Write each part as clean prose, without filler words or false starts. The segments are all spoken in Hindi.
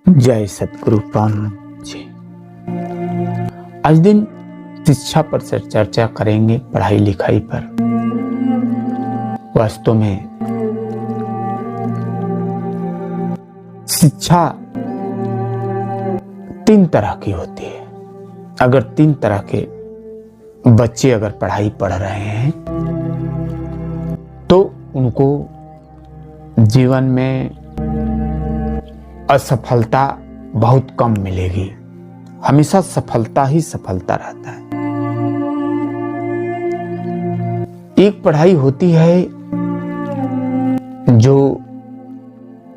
जय सतगुरु पावन जी। आज दिन शिक्षा पर चर्चा करेंगे, पढ़ाई लिखाई पर। वास्तव में शिक्षा तीन तरह की होती है। अगर तीन तरह के बच्चे अगर पढ़ाई पढ़ रहे हैं तो उनको जीवन में असफलता बहुत कम मिलेगी। हमेशा सफलता ही सफलता रहता है। एक पढ़ाई होती है जो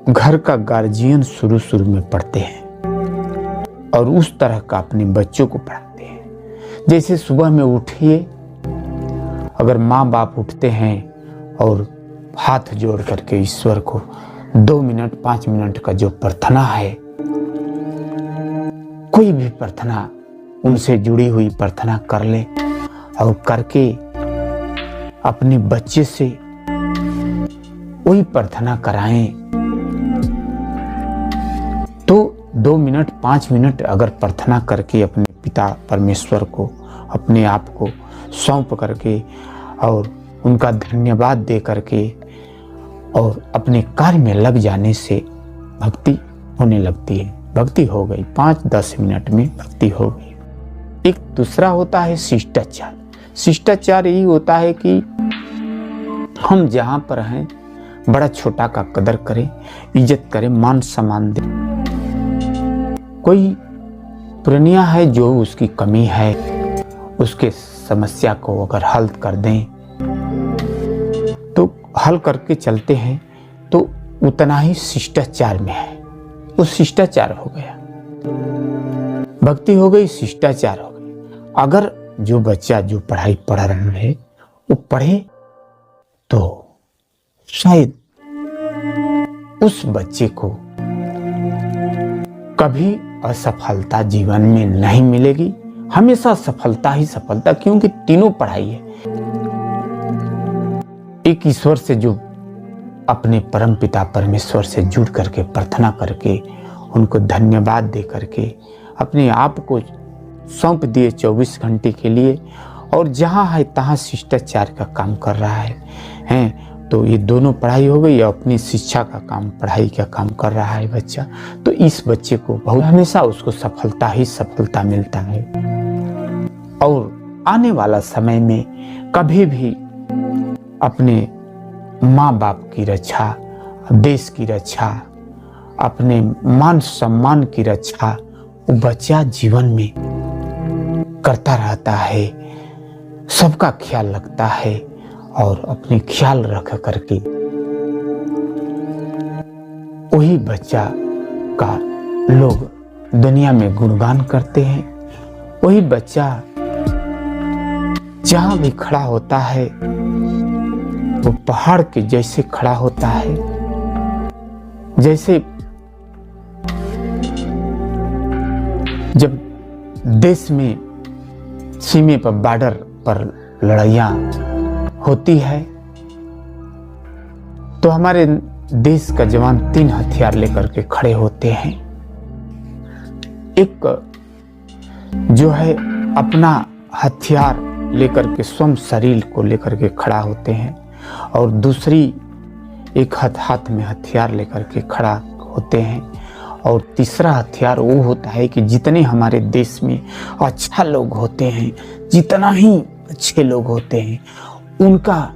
घर का गार्जियन शुरू में पढ़ते हैं और उस तरह का अपने बच्चों को पढ़ाते हैं। जैसे सुबह में उठिए, अगर माँ बाप उठते हैं और हाथ जोड़ करके ईश्वर को 2 मिनट 5 मिनट का जो प्रार्थना है, कोई भी प्रार्थना उनसे जुड़ी हुई प्रार्थना कर ले और करके अपने बच्चे से वही प्रार्थना कराएं, तो 2 मिनट 5 मिनट अगर प्रार्थना करके अपने पिता परमेश्वर को अपने आप को सौंप करके और उनका धन्यवाद दे करके और अपने कार्य में लग जाने से भक्ति होने लगती है। भक्ति हो गई, 5-10 मिनट में भक्ति हो गई। एक दूसरा होता है शिष्टाचार। शिष्टाचार यही होता है कि हम जहां पर हैं बड़ा छोटा का कदर करें, इज्जत करें, मान सम्मान दें। कोई पुरानिया है जो उसकी कमी है, उसके समस्या को अगर हल कर दें तो हल करके चलते हैं तो उतना ही शिष्टाचार में है। वो शिष्टाचार हो गया, भक्ति हो गई, शिष्टाचार हो गई। अगर जो बच्चा जो पढ़ाई पढ़ रहा है वो पढ़े तो शायद उस बच्चे को कभी असफलता जीवन में नहीं मिलेगी। हमेशा सफलता ही सफलता, क्योंकि तीनों पढ़ाई है। एक ईश्वर से जो अपने परम पिता परमेश्वर से जुड़ करके प्रार्थना करके उनको धन्यवाद दे करके अपने आप को सौंप दिए 24 घंटे के लिए, और जहाँ है तहाँ शिष्टाचार का काम कर रहा है तो ये दोनों पढ़ाई हो गई। अपनी शिक्षा का काम, पढ़ाई का काम कर रहा है बच्चा, तो इस बच्चे को बहुत हमेशा उसको सफलता ही सफलता मिलता है। और आने वाला समय में कभी भी अपने माँ बाप की रक्षा, देश की रक्षा, अपने मान सम्मान की रक्षा वो बच्चा जीवन में करता रहता है, सबका ख्याल रखता है और अपने ख्याल रख करके वही बच्चा का लोग दुनिया में गुणगान करते हैं। वही बच्चा जहां भी खड़ा होता है वो पहाड़ के जैसे खड़ा होता है। जैसे जब देश में सीमे पर, बॉर्डर पर लड़ाइयाँ होती है तो हमारे देश का जवान 3 हथियार लेकर के खड़े होते हैं। एक जो है अपना हथियार लेकर के स्वयं शरीर को लेकर के खड़ा होते हैं, और दूसरी एक हाथ में हथियार लेकर के खड़ा होते हैं, और तीसरा हथियार वो होता है कि जितने हमारे देश में अच्छा लोग होते हैं, जितना ही अच्छे लोग होते हैं, उनका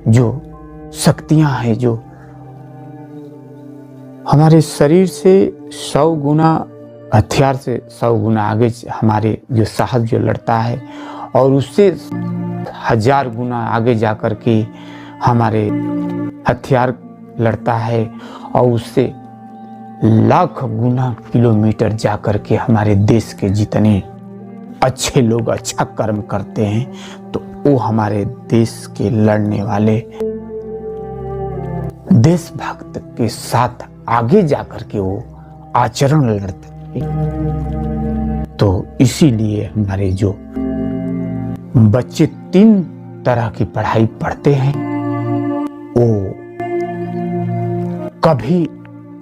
जो शक्तियां हैं, जो हमारे शरीर से 100 गुना, हथियार से 100 गुना आगे हमारे जो साहस जो लड़ता है, और उससे 1000 गुना आगे जाकर के हमारे हथियार लड़ता है, और उससे लाख गुना किलोमीटर जाकर के हमारे देश के जितने अच्छे लोग अच्छा कर्म करते हैं तो वो हमारे देश के लड़ने वाले देशभक्त के साथ आगे जाकर के वो आचरण लड़ते हैं। तो इसीलिए हमारे जो बच्चे 3 तरह की पढ़ाई पढ़ते हैं वो कभी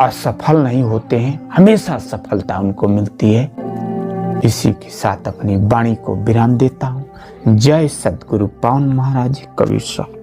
असफल नहीं होते हैं, हमेशा सफलता उनको मिलती है। इसी के साथ अपनी वाणी को विराम देता हूँ। जय सद्गुरु पावन महाराज कबीर साहब।